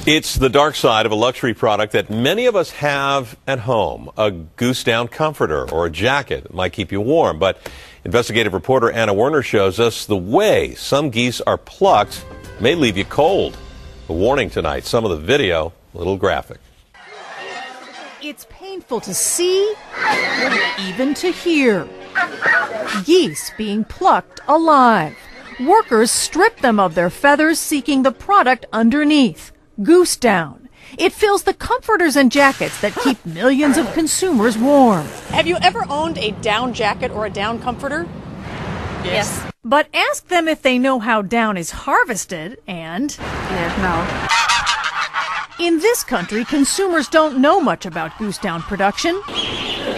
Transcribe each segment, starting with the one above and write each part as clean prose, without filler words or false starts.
It's the dark side of a luxury product that many of us have at home, a goose-down comforter or a jacket that might keep you warm. But investigative reporter Anna Werner shows us the way some geese are plucked may leave you cold. A warning tonight, some of the video, a little graphic. It's painful to see, even to hear. Geese being plucked alive. Workers strip them of their feathers, seeking the product underneath. Goose down. It fills the comforters and jackets that keep millions of consumers warm. Have you ever owned a down jacket or a down comforter? Yes. But ask them if they know how down is harvested and... no. In this country, consumers don't know much about goose down production.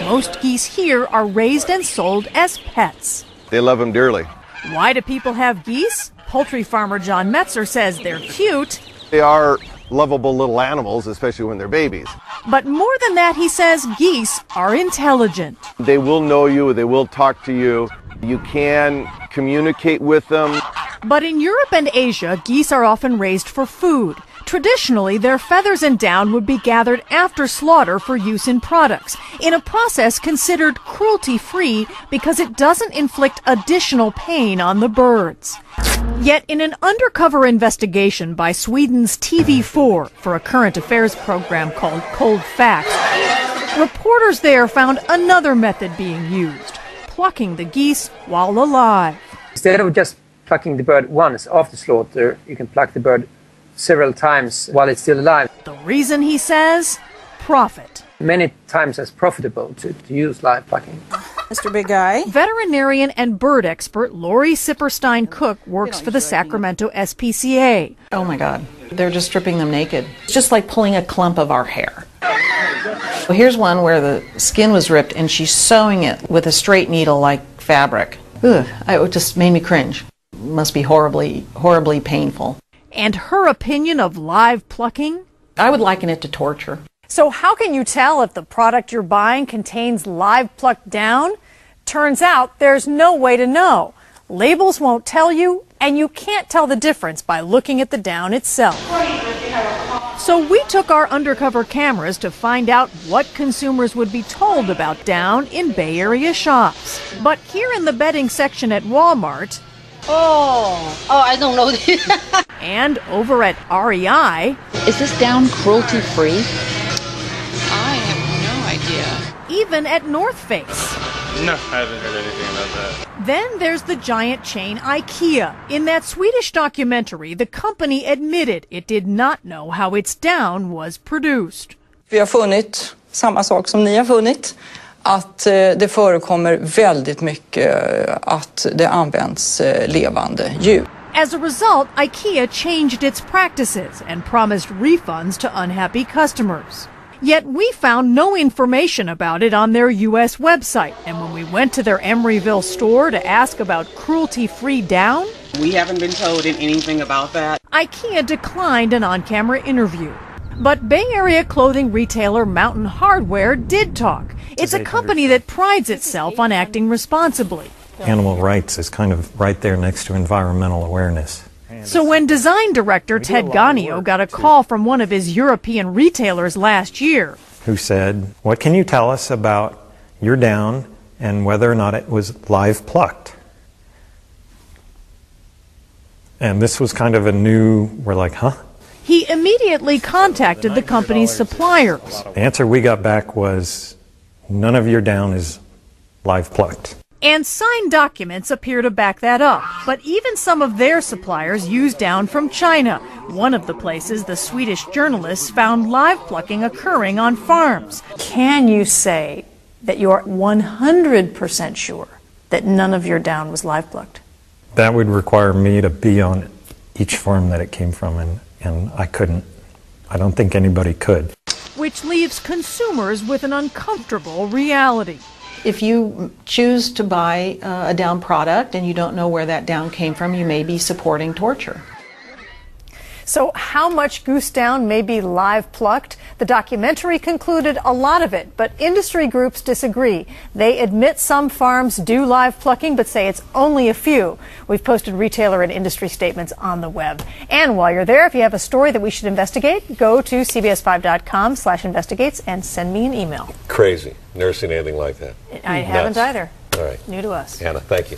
Most geese here are raised and sold as pets. They love them dearly. Why do people have geese? Poultry farmer John Metzer says they're cute. They are lovable little animals, especially when they're babies. But more than that, he says geese are intelligent. They will know you, they will talk to you. You can communicate with them. But in Europe and Asia, geese are often raised for food. Traditionally, their feathers and down would be gathered after slaughter for use in products, in a process considered cruelty-free because it doesn't inflict additional pain on the birds. Yet in an undercover investigation by Sweden's TV4 for a current affairs program called Cold Facts, reporters there found another method being used, plucking the geese while alive. Instead of just plucking the bird once after slaughter, you can pluck the bird several times while it's still alive. The reason, he says, profit. Many times as profitable to use live plucking. Mr. Big Guy. Veterinarian and bird expert Lori Sipperstein-Cook works for the Sacramento SPCA. Oh my God, they're just stripping them naked. It's just like pulling a clump of our hair. Well, here's one where the skin was ripped and she's sewing it with a straight needle like fabric. Ugh, it just made me cringe. It must be horribly, horribly painful. And her opinion of live plucking? I would liken it to torture. So how can you tell if the product you're buying contains live plucked down? Turns out there's no way to know. Labels won't tell you, and you can't tell the difference by looking at the down itself. So we took our undercover cameras to find out what consumers would be told about down in Bay Area shops. But here in the bedding section at Walmart... Oh, I don't know this. And over at REI... Is this down cruelty-free? I have no idea. Even at North Face. No, I haven't heard anything about that. Then there's the giant chain IKEA. In that Swedish documentary, the company admitted it did not know how its down was produced. Vi har funnit samma sak som ni har funnit. Att det förekommer väldigt mycket att det används levande djur. As a result, IKEA changed its practices and promised refunds to unhappy customers. Yet we found no information about it on their U.S. website. And when we went to their Emeryville store to ask about cruelty-free down, we haven't been told anything about that. IKEA declined an on-camera interview. But Bay Area clothing retailer Mountain Hardware did talk. It's a company that prides itself on acting responsibly. Animal rights is kind of right there next to environmental awareness. So when design director Ted Ganio got a call from one of his European retailers last year, who said, "What can you tell us about your down and whether or not it was live plucked?" And this was kind of a new, we're like, huh? He immediately contacted the company's suppliers. The answer we got back was, none of your down is live plucked. And signed documents appear to back that up. But even some of their suppliers use down from China. One of the places the Swedish journalists found live plucking occurring on farms. Can you say that you're 100% sure that none of your down was live plucked? That would require me to be on each farm that it came from, and I couldn't. I don't think anybody could. Which leaves consumers with an uncomfortable reality. If you choose to buy a down product and you don't know where that down came from, you may be supporting torture. So how much goose down may be live plucked? The documentary concluded a lot of it, but industry groups disagree. They admit some farms do live plucking, but say it's only a few. We've posted retailer and industry statements on the web. And while you're there, if you have a story that we should investigate, go to cbs5.com/investigates and send me an email. Crazy. Never seen anything like that. I haven't either. All right. New to us. Anna, thank you.